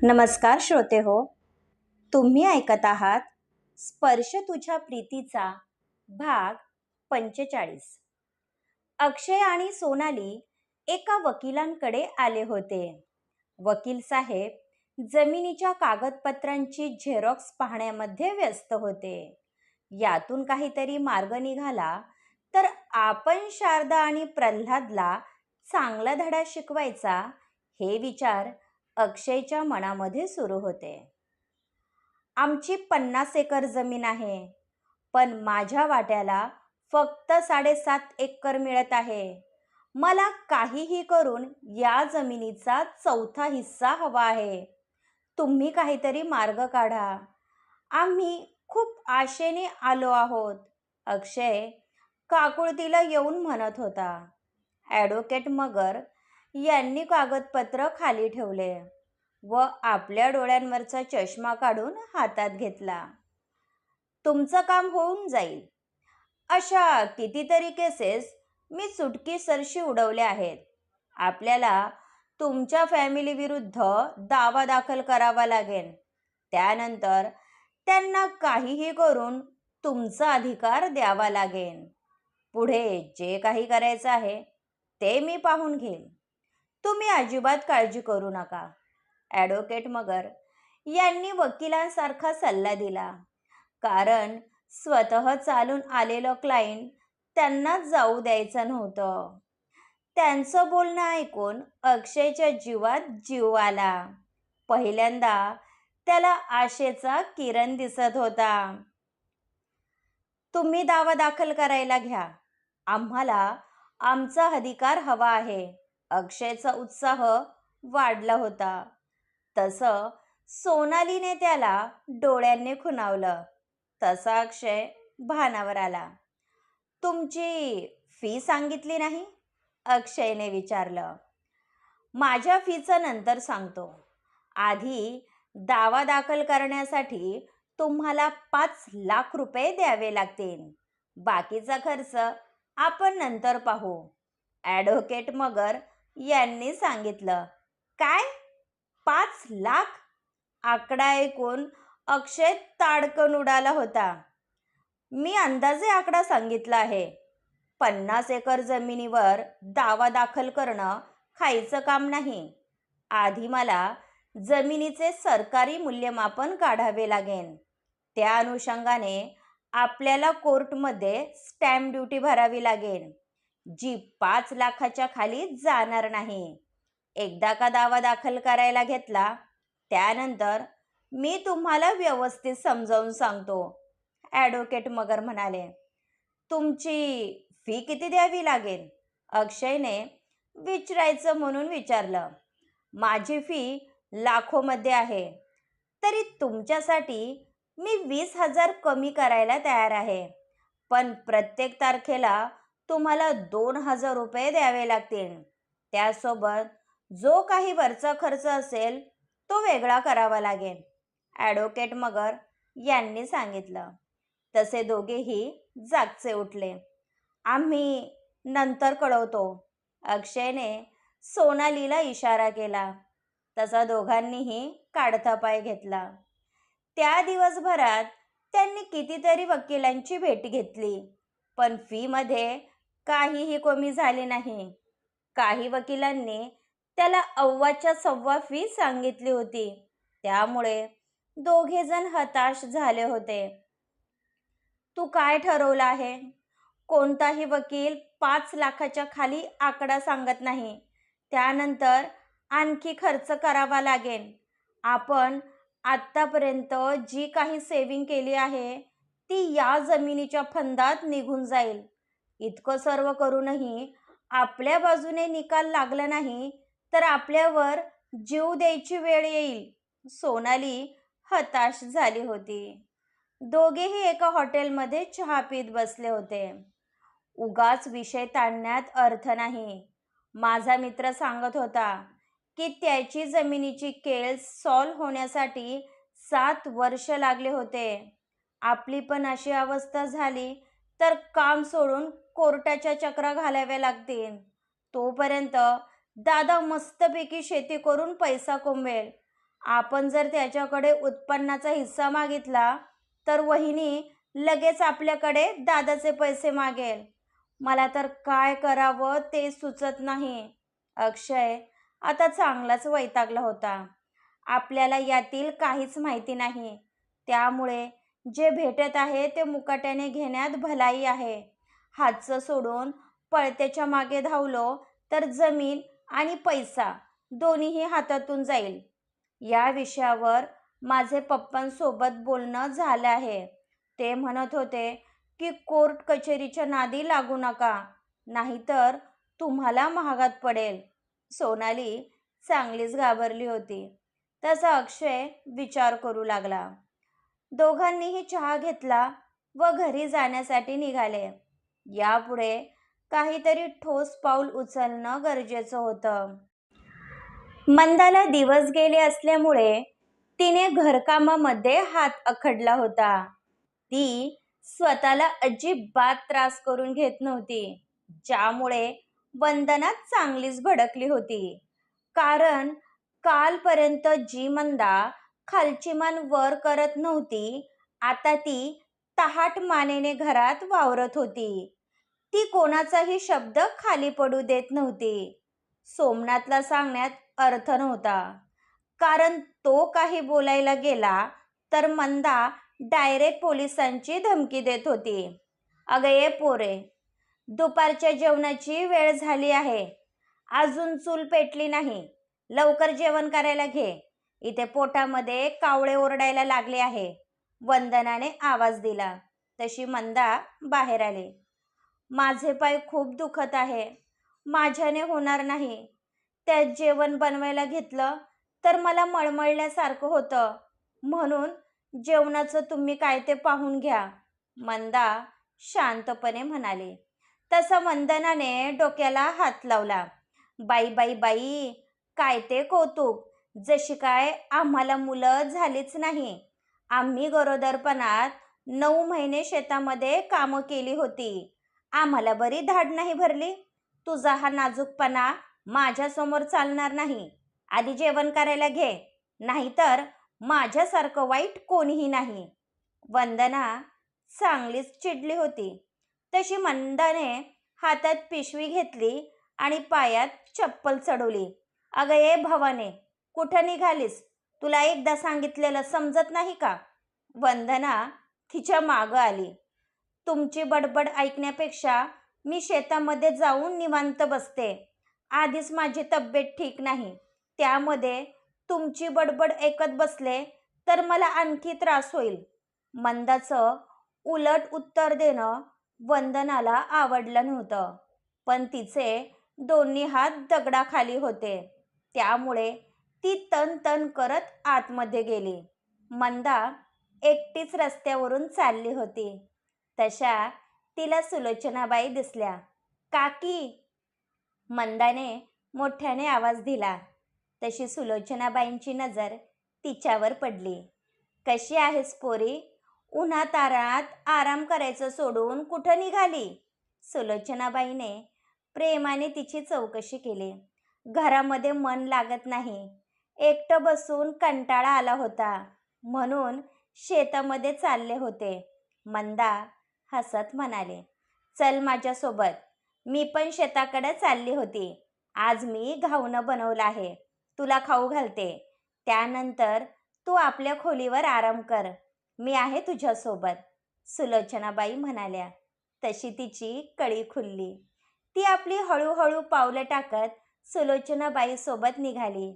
नमस्कार श्रोते हो, तुम्ही ऐकत आहात स्पर्श तुझ्या प्रीतीचा भाग 45. अक्षय आणि सोनाली एका वकिलांकडे आले होते. वकील साहेब जमिनीच्या कागदपत्रांची झेरॉक्स पाहण्यामध्ये व्यस्त होते. यातून काहीतरी मार्ग निघाला तर आपण शारदा आणि प्रल्हादला चांगला धडा शिकवायचा, हे विचार अक्षयच्या मनामध्ये सुरू होते. आमची 50 एकर जमीन आहे, पण माझ्या वाट्याला फक्त 7.5 एकर मिळत आहे. मला काहीही करून या जमिनीचा 1/4 हिस्सा हवा आहे. तुम्ही काहीतरी मार्ग काढा. आम्ही खूप आशेने आलो आहोत, अक्षय काकुळतीला येऊन म्हणत होता. ॲडव्होकेट मगर यांनी कागदपत्र खाली ठेवले व आपल्या डोळ्यांवरचा चष्मा काढून हातात घेतला. तुमचं काम होऊन जाईल. अशा कितीतरी केसेस मी चुटकीसरशी उडवल्या आहेत. आपल्याला तुमच्या फॅमिली विरुद्ध दावा दाखल करावा लागेल. त्यानंतर त्यांना काहीही करून तुमचा अधिकार द्यावा लागेल. पुढे जे काही करायचं आहे ते मी पाहून घेईन. तुम्ही अजिबात काळजी करू नका. ॲडव्होकेट मगर यांनी वकिलांसारखा सल्ला दिला, कारण स्वतः चालून आलेलं क्लायंट त्यांना जाऊ द्यायचं नव्हतं. त्यांचं बोलणं ऐकून अक्षयच्या जीवात जीव आला. पहिल्यांदा त्याला आशेचा किरण दिसत होता. तुम्ही दावा दाखल करायला घ्या. आम्हाला आमचा अधिकार हवा आहे. अक्षयचा उत्साह वाढला होता. तसं सोनालीने त्याला डोळ्यांनी खुणावलं. तसा अक्षय भानावर आला. तुमची फी सांगितली नाही? अक्षयने विचारलं. माझ्या फीचं नंतर सांगतो. आधी दावा दाखल करण्यासाठी तुम्हाला 5 लाख रुपये द्यावे लागतील. बाकीचा खर्च आपण नंतर पाहू, ॲडव्होकेट मगर यांनी सांगितलं. काय? 5 लाख? आकडा ऐकून अक्षय ताडकन उडाला होता. मी अंदाजे आकडा सांगितला आहे. 50 एकर जमिनीवर दावा दाखल करणं खायचं काम नाही. आधी मला जमिनीचे सरकारी मूल्यमापन काढावे लागेल. त्या अनुषंगाने आपल्याला कोर्टमध्ये स्टॅम्प ड्युटी भरावी लागेल, जी 5 लाखाच्या खाली जाणार नाही. एकदा का दावा दाखल करायला घेतला, त्यानंतर मी तुम्हाला व्यवस्थित समजावून सांगतो, ॲडव्होकेट मगर म्हणाले. तुमची फी किती द्यावी लागेल? अक्षयने विचारायचं म्हणून विचारलं. माझी फी लाखोमध्ये आहे. तरी तुमच्यासाठी मी 20,000 कमी करायला तयार आहे. पण प्रत्येक तारखेला तुम्हाला 2,000 रुपये द्यावे लागतील. त्यासोबत जो काही वरचा खर्च असेल तो वेगळा करावा लागेल, ॲडव्होकेट मगर यांनी सांगितलं. तसे दोघेही जागचे उठले. आम्ही नंतर कळवतो, अक्षयने सोनालीला इशारा केला. तसा दोघांनीही काढता पाय घेतला. त्या दिवसभरात त्यांनी कितीतरी वकिलांची भेट घेतली, पण फीमध्ये काहीही कमी झाली नाही. काही वकिलांनी त्याला 2.25 फी सांगितली होती. त्यामुळे दोघेजण हताश झाले होते. तू काय ठरवलं आहे? कोणताही वकील 5 लाखाच्या खाली आकडा सांगत नाही. त्यानंतर आणखी खर्च करावा लागेल. आपण आत्तापर्यंत जी काही सेव्हिंग केली आहे ती या जमिनीच्या फंदात निघून जाईल. इतकं सर्व करूनही आपल्या बाजूने निकाल लागला नाही तर आपल्यावर जीव द्यायची वेळ येईल. सोनाली हताश झाली होती. दोघेही एका हॉटेलमध्ये चहा पीत बसले होते. उगाच विषय ताणण्यात अर्थ नाही. माझा मित्र सांगत होता की त्याची जमिनीची केस सॉल्व्ह होण्यासाठी 7 वर्ष लागले होते. आपली पण अशी अवस्था झाली तर काम सोडून कोर्टाच्या चक्रा घालाव्या लागतील. तोपर्यंत दादा मस्तपैकी शेती करून पैसा कमवेल आपण जर त्याच्याकडे उत्पन्नाचा हिस्सा मागितला तर वहिनी लगेच आपल्याकडे दादाचे पैसे मागेल. मला तर काय करावं ते सुचत नाही. अक्षय आता चांगलाच वैतागला होता. आपल्याला यातील काहीच माहिती नाही, त्यामुळे जे भेटत आहे ते मुकाट्याने घेण्यात भलाई आहे. हातचं सोडून पळत्याच्या मागे धावलो तर जमीन आणि पैसा दोन्हीही हातातून जाईल. या विषयावर माझे पप्पांसोबत बोलणं झालं आहे. ते म्हणत होते की कोर्ट कचेरीच्या नादी लागू नका, नाहीतर तुम्हाला महागात पडेल. सोनाली चांगलीच घाबरली होती. तसा अक्षय विचार करू लागला. दोघांनीही चहा घेतला व घरी जाण्यासाठी निघाले. यापुढे काहीतरी ठोस पाऊल उचलणं गरजेचं होतं. मंदाला दिवस गेले असल्यामुळे तिने घरकामामध्ये हात आखडला होता. ती स्वतःला अजिबात त्रास करून घेत नव्हती, ज्यामुळे वंदना चांगलीच भडकली होती. कारण कालपर्यंत जी मंदा खालची मान वर करत नव्हती, आता ती तहाट मानेने घरात वावरत होती. ती कोणाचाही शब्द खाली पडू देत नव्हती. सोमनाथला सांगण्यात अर्थ नव्हता, कारण तो काही बोलायला गेला तर मंदा डायरेक्ट पोलिसांची धमकी देत होती. अगं ये पोरे, दुपारच्या जेवणाची वेळ झाली आहे. अजून चूल पेटली नाही. लवकर जेवण करायला घे. इथे पोटामध्ये कावळे ओरडायला लागले आहे. वंदनाने आवाज दिला. तशी मंदा बाहेर आली. माझे पाय खूप दुखत आहे. माझ्याने होणार नाही. त्यात जेवण बनवायला घेतलं तर मला मळमळल्यासारखं होतं. म्हणून जेवणाचं तुम्ही काय ते पाहून घ्या, मंदा शांतपणे म्हणाली. तसं वंदनाने डोक्याला हात लावला. बाई बाई बाई, काय ते कौतुक. जशी काय आम्हाला मुलं झालीच नाही. आम्ही गरोदरपणात 9 महिने शेतामध्ये कामं केली होती. आम्हाला बरी धाड नाही भरली. तुझा हा नाजूकपणा माझ्यासमोर चालणार नाही. आधी जेवण करायला घे, नाहीतर माझ्यासारखं वाईट कोणीही नाही. वंदना चांगलीच चिडली होती. तशी मंदाने हातात पिशवी घेतली आणि पायात चप्पल चढवली. अगं ये भवाने, कुठं निघालीस? तुला एकदा सांगितलेलं समजत नाही का? वंदना तिच्या मागं आली. तुमची बडबड ऐकण्यापेक्षा मी शेतामध्ये जाऊन निवांत बसते. आधीच माझी तब्येत ठीक नाही, त्यामध्ये तुमची बडबड ऐकत बसले तर मला आणखी त्रास होईल. मंदाचं उलट उत्तर देणं वंदनाला आवडलं नव्हतं, पण तिचे दोन्ही हात दगडाखाली होते, त्यामुळे ती तन तन करत आतमध्ये गेली. मंदा एकटीच रस्त्यावरून चालली होती. तशा तिला सुलोचनाबाई दिसल्या. काकी, मंदाने मोठ्याने आवाज दिला. तशी सुलोचनाबाईंची नजर तिच्यावर पडली. कशी आहेस पोरी? उन्हातारात आराम करायचं सोडून कुठं निघाली? सुलोचनाबाईने प्रेमाने तिची चौकशी केली. घरामध्ये मन लागत नाही. एकटं बसून कंटाळा आला होता, म्हणून शेतामध्ये चालले होते. मंदा हसत म्हणाले. चल माझ्यासोबत. मी पण शेताकडे चालली होती. आज मी घावणं बनवलं आहे. तुला खाऊ घालते. त्यानंतर तू आपल्या खोलीवर आराम कर. मी आहे तुझ्यासोबत, सुलोचनाबाई म्हणाल्या. तशी तिची कळी खुलली. ती आपली हळूहळू पावलं टाकत सुलोचनाबाईसोबत निघाली.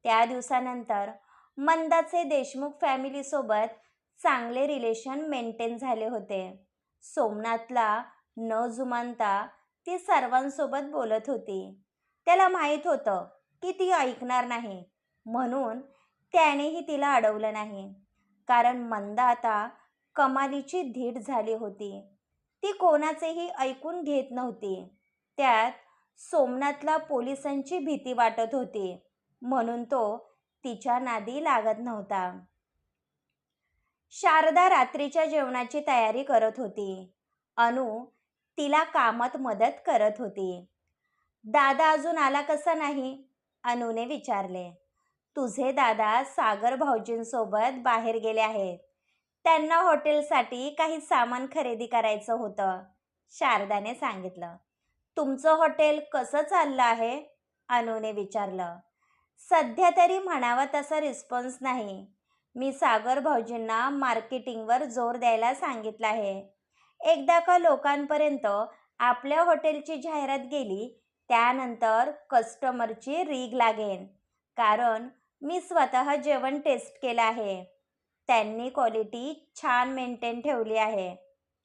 त्या दिवसानंतर मंदाचे देशमुख फॅमिलीसोबत चांगले रिलेशन मेंटेन झाले होते. सोमनाथला न जुमानता ती सर्वांसोबत बोलत होती. त्याला माहीत होतं की ती ऐकणार नाही, म्हणून त्यानेही तिला अडवलं नाही. कारण मंदा आता कमालीची धीट झाली होती. ती कोणाचेही ऐकून घेत नव्हती. त्यात सोमनाथला पोलिसांची भीती वाटत होती, म्हणून तो तिच्या नादी लागत नव्हता. शारदा रात्रीच्या जेवणाची तयारी करत होती. अनु तिला कामात मदत करत होती. दादा अजून आला कसा नाही? अनुने विचारले. तुझे दादा सागर भाऊजींसोबत बाहेर गेले आहेत. त्यांना हॉटेलसाठी काही सामान खरेदी करायचं होतं, शारदाने सांगितलं. तुमचं हॉटेल कसं चाललं आहे? अनुने विचारलं. सध्या तरी म्हणावा तसा रिस्पॉन्स नाही. मी सागर भाऊजींना मार्केटिंगवर जोर द्यायला सांगितलं आहे. एकदा का लोकांपर्यंत आपल्या हॉटेलची जाहिरात गेली, त्यानंतर कस्टमरची रीघ लागेल. कारण मी स्वतः जेवण टेस्ट केलं आहे. त्यांनी क्वालिटी छान मेंटेन ठेवली आहे,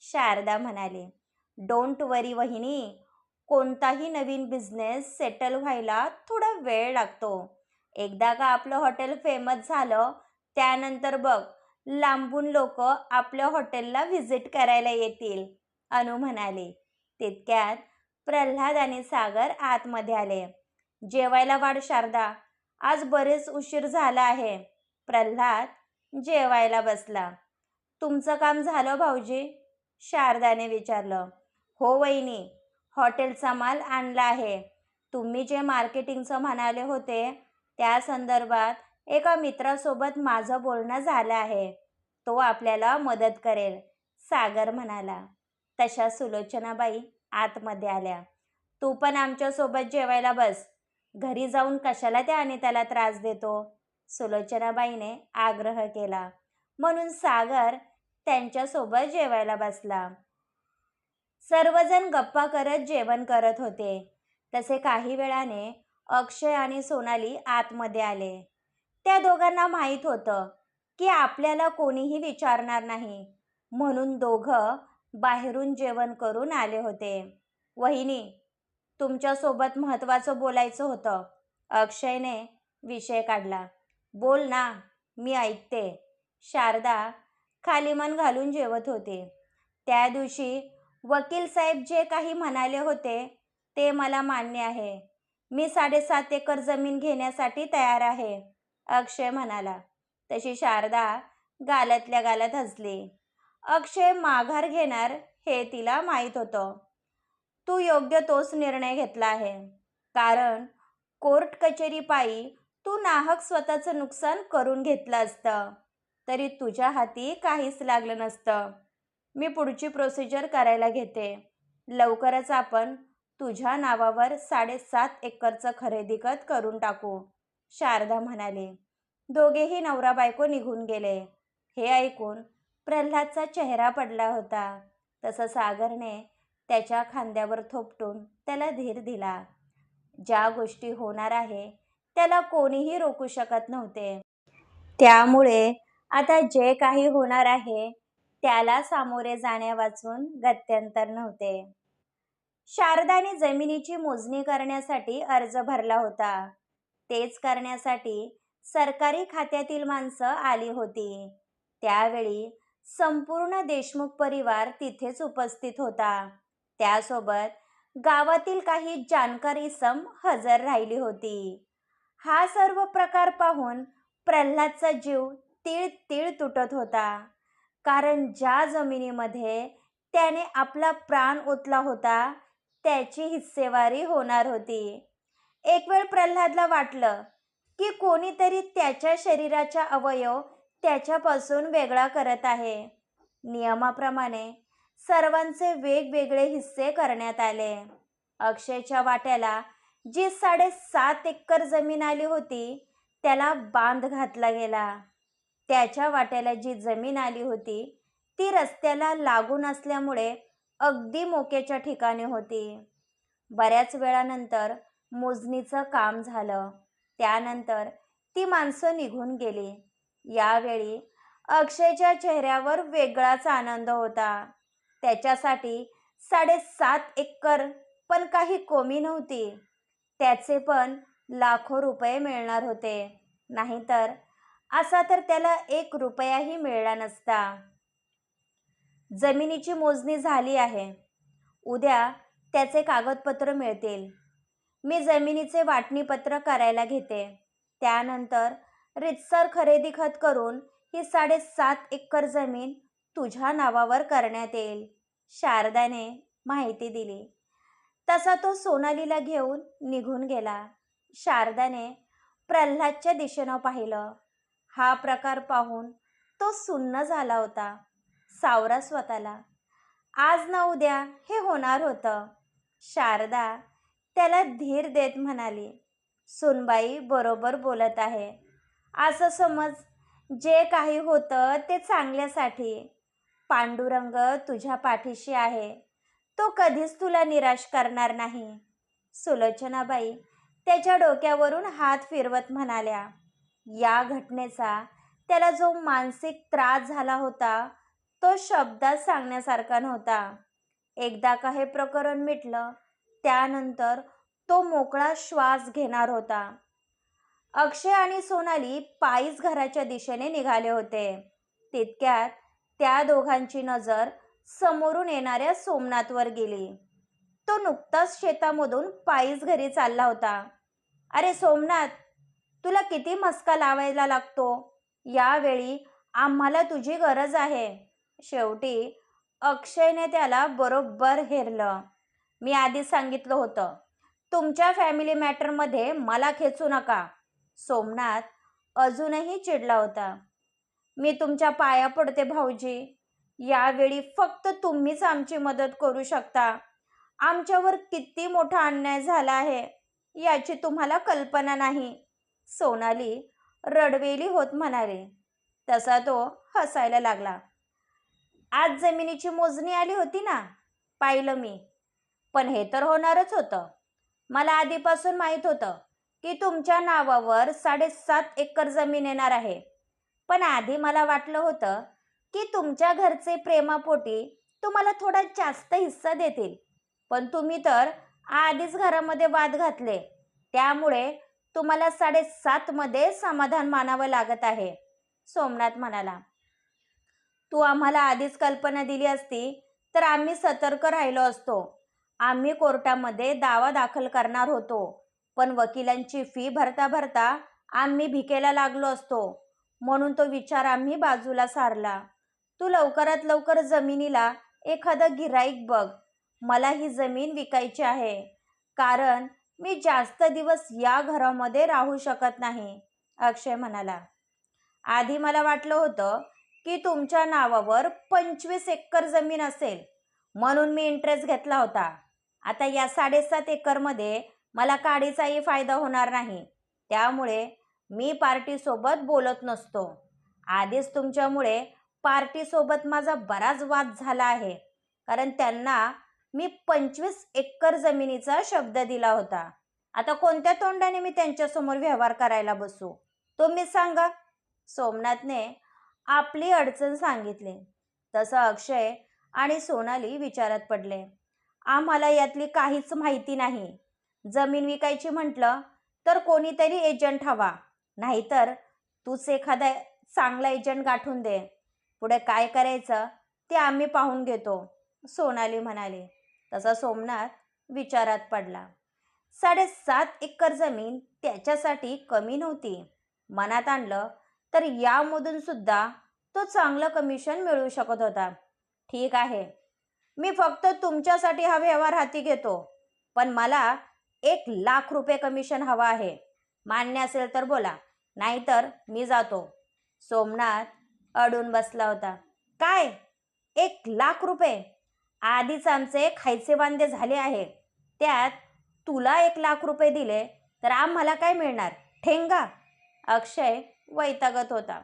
शारदा म्हणाली. डोंट वरी वहिनी, कोणताही नवीन बिझनेस सेटल व्हायला थोडा वेळ लागतो. एकदा का आपलं हॉटेल फेमस झालं, त्यानंतर बघ, लांबून लोक आपल्या हॉटेलला व्हिजिट करायला येतील, अनु म्हणाली. तितक्यात प्रल्हाद आणि सागर आतमध्ये आले. जेवायला वाढ शारदा, आज बरेच उशीर झाला आहे. प्रल्हाद जेवायला बसला. तुमचं काम झालं भाऊजी? शारदाने विचारलं. हो वहिनी, हॉटेलचा माल आणला आहे. तुम्ही जे मार्केटिंगचं म्हणाले होते, त्या संदर्भात एका मित्रासोबत माझं बोलणं झालं आहे. तो आपल्याला मदत करेल, सागर म्हणाला. तशा सुलोचनाबाई आतमध्ये आल्या. तू पण आमच्यासोबत जेवायला बस. घरी जाऊन कशाला त्या अनिताला त्रास देतो, सुलोचनाबाईने आग्रह केला. म्हणून सागर त्यांच्यासोबत जेवायला बसला. सर्वजण गप्पा करत जेवण करत होते. तसे काही वेळाने अक्षय आणि सोनाली आतमध्ये आले. त्या दोघांना माहीत होतं की आपल्याला कोणीही विचारणार नाही, म्हणून दोघं बाहेरून जेवण करून आले होते. वहिनी, तुमच्यासोबत महत्त्वाचं बोलायचं होतं, अक्षयने विषय काढला. बोल ना, मी ऐकते. शारदा खाली मान घालून जेवत होते. त्या दिवशी वकील साहेब जे काही म्हणाले होते ते मला मान्य आहे. मी 7.5 एकर जमीन घेण्यासाठी तयार आहे, अक्षय म्हणाला. तशी शारदा गालातल्या गालात हसली. अक्षय माघार घेणार हे तिला माहीत होतं. तू योग्य तोच निर्णय घेतला आहे. कारण कोर्ट कचेरी पायी तू नाहक स्वतःचं नुकसान करून घेतलं असतं तरी तुझ्या हाती काहीच लागलं नसतं. मी पुढची प्रोसिजर करायला घेते. लवकरच आपण तुझ्या नावावर 7.5 एकरचं खरेदी खत करून टाकू, शारदा म्हणाली. दोघेही नवरा बायको निघून गेले. हे ऐकून प्रल्हादचा चेहरा पडला होता. तसं सागरने त्याच्या खांद्यावर थोपटून त्याला धीर दिला. ज्या गोष्टी होणार आहे त्याला कोणीही रोखू शकत नव्हते. त्यामुळे आता जे काही होणार आहे त्याला सामोरे जाण्यावाचून गत्यंतर नव्हते. शारदाने जमिनीची मोजणी करण्यासाठी अर्ज भरला होता. तेच करण्यासाठी सरकारी खात्यातील माणसं आली होती. त्यावेळी संपूर्ण देशमुख परिवार तिथेच उपस्थित होता. त्यासोबत गावातील काही जाणकार इसम हजर राहिली होती. हा सर्व प्रकार पाहून प्रल्हादचा जीव तीळ तीळ तुटत होता. कारण ज्या जमिनीमध्ये त्याने आपला प्राण ओतला होता त्याची हिस्सेवारी होणार होती. एक वेळ प्रल्हादला वाटलं की कोणीतरी त्याच्या शरीराचा अवयव त्याच्यापासून वेगळा करत आहे. नियमाप्रमाणे सर्वांचे वेगवेगळे हिस्से करण्यात आले. अक्षयच्या वाट्याला जी 7.5 एकर जमीन आली होती त्याला बांध घातला गेला. त्याच्या वाट्याला जी जमीन आली होती ती रस्त्याला लागून असल्यामुळे अगदी मोक्याच्या ठिकाणी होती. बऱ्याच वेळानंतर मोजणीचं काम झालं. त्यानंतर ती माणसं निघून गेली. यावेळी अक्षयच्या चेहऱ्यावर वेगळाच आनंद होता. त्याच्यासाठी 7.5 एकर पण काही कमी नव्हती. त्याचे पण लाखो रुपये मिळणार होते. नाहीतर असा तर त्याला 1 रुपयाही मिळाला नसता. जमिनीची मोजणी झाली आहे. उद्या त्याचे कागदपत्र मिळतील. मी जमिनीचे वाटणीपत्र करायला घेते. त्यानंतर रितसर खरेदी खत करून ही 7.5 एकर जमीन तुझ्या नावावर करण्यात येईल, शारदाने माहिती दिली. तसा तो सोनालीला घेऊन निघून गेला. शारदाने प्रल्हादच्या दिशेनं पाहिलं. हा प्रकार पाहून तो सुन्न झाला होता. सावरा स्वतःला. आज ना उद्या हे होणार होतं. शारदा त्याला धीर देत म्हणाली, सुनबाई बरोबर बोलत आहे. असं समज, जे काही होतं ते चांगल्यासाठी. पांडुरंग तुझ्या पाठीशी आहे. तो कधीच तुला निराश करणार नाही. सुलोचनाबाई त्याच्या डोक्यावरून हात फिरवत म्हणाल्या. या घटनेचा त्याला जो मानसिक त्रास झाला होता तो शब्दात सांगण्यासारखा नव्हता. एकदा का हे प्रकरण मिटलं त्यानंतर तो मोकळा श्वास घेणार होता. अक्षय आणि सोनाली पायीच घराच्या दिशेने निघाले होते. तितक्यात त्या दोघांची नजर समोरून येणाऱ्या सोमनाथवर गेली. तो नुकताच शेतामधून पायीच घरी चालला होता. अरे सोमनाथ, तुला किती मस्का लावायला लागतो. यावेळी आम्हाला तुझी गरज आहे. शेवटी अक्षयने त्याला बरोबर हेरलं. मी आधीच सांगितलं होतं, तुमच्या फॅमिली मॅटरमध्ये मला खेचू नका. सोमनाथ अजूनही चिडला होता. मी तुमच्या पाया पडते भाऊजी. यावेळी फक्त तुम्हीच आमची मदत करू शकता. आमच्यावर किती मोठा अन्याय झाला आहे याची तुम्हाला कल्पना नाही. सोनाली रडवेली होत म्हणाले. तसा तो हसायला लागला. आज जमिनीची मोजणी आली होती ना, पाहिलं मी. पण हे तर होणारच होतं. मला आधीपासून माहीत होतं की तुमच्या नावावर 7.5 एकर जमीन येणार आहे. पण आधी मला वाटलं होतं की तुमच्या घरचे प्रेमापोटी तुम्हाला थोडा जास्त हिस्सा देतील. पण तुम्ही तर आधीच घरामध्ये वाद घातले. त्यामुळे तुम्हाला 7.5 मध्ये समाधान मानावं लागत आहे. सोमनाथ म्हणाला. तू आम्हाला आधीच कल्पना दिली असती तर आम्ही सतर्क राहिलो असतो. आम्ही कोर्टामध्ये दावा दाखल करणार होतो. पण वकिलांची फी भरता भरता आम्ही भिकेला लागलो असतो. म्हणून तो विचार आम्ही बाजूला सारला. तू लवकरात लवकर जमिनीला एखादं गिऱ्हाईक बघ. मला ही जमीन विकायची आहे. कारण मी जास्त दिवस या घरामध्ये राहू शकत नाही. अक्षय म्हणाला. आधी मला वाटलं होतं की तुमच्या नावावर 25 एकर जमीन असेल, म्हणून मी इंटरेस्ट घेतला होता. आता या 7.5 एकरमध्ये मला काडीचाही फायदा होणार नाही. त्यामुळे मी पार्टीसोबत बोलत नसतो. आधीच तुमच्यामुळे पार्टीसोबत माझा बराच वाद झाला आहे. कारण त्यांना मी 25 एकर जमिनीचा शब्द दिला होता. आता कोणत्या तोंडाने मी त्यांच्यासमोर व्यवहार करायला बसू, तुम्हीच सांगा. सोमनाथने आपली अडचण सांगितली. तसं अक्षय आणि सोनाली विचारात पडले. आम्हाला यातली काहीच माहिती नाही. जमीन विकायची म्हटलं तर कोणीतरी एजंट हवा. नाहीतर तूच एखादा चांगला एजंट गाठून दे. पुढे काय करायचं ते आम्ही पाहून घेतो, सोनाली म्हणाली. तसा सोमनाथ विचारात पडला. 7.5 एकर जमीन त्याच्यासाठी कमी नव्हती. मनात आणलं तर यामधून सुद्धा तो चांगलं कमिशन मिळवू शकत होता. ठीक आहे, मी फक्त तुमच्यासाठी हा व्यवहार हाती घेतो. पण मला 1,00,000 रुपये कमिशन हवा आहे. मान्य असेल तर बोला, नाहीतर मी जातो. सोमनाथ अडून बसला होता. काय, 1,00,000 रुपये? आधीच आमचे खायचे वांदे झाले आहे. त्यात तुला 1,00,000 रुपये दिले तर आम्हाला काय मिळणार? ठेंगा. अक्षय वैतागत होता.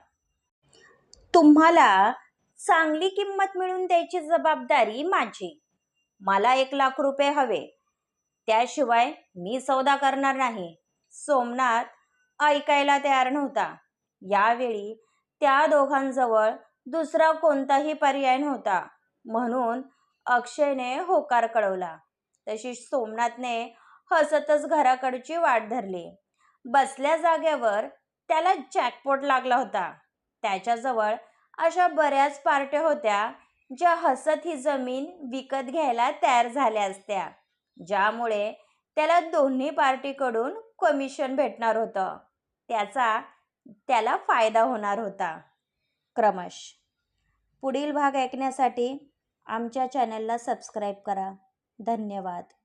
तुम्हाला चांगली किंमत मिळवून द्यायची जबाबदारी माझी. मला 1,00,000 रुपये हवे. त्याशिवाय मी सौदा करणार नाही. सोमनाथ ऐकायला तयार नव्हता. यावेळी त्या दोघांजवळ दुसरा कोणताही पर्याय नव्हता. म्हणून अक्षयने होकार कळवला. तशी सोमनाथने हसतच घराकडची वाट धरली. बसल्या जागेवर त्याला जॅकपॉट लागला होता. त्याच्याजवळ अशा बऱ्याच पार्ट्या होत्या ज्या हसत ही जमीन विकत घ्यायला तयार झाल्या असत्या. ज्यामुळे त्याला दोन्ही पार्टीकडून कमिशन भेटणार होतं. त्याचा त्याला फायदा होणार होता. क्रमश. पुढील भाग ऐकण्यासाठी आमच्या चॅनलला सबस्क्राईब करा. धन्यवाद.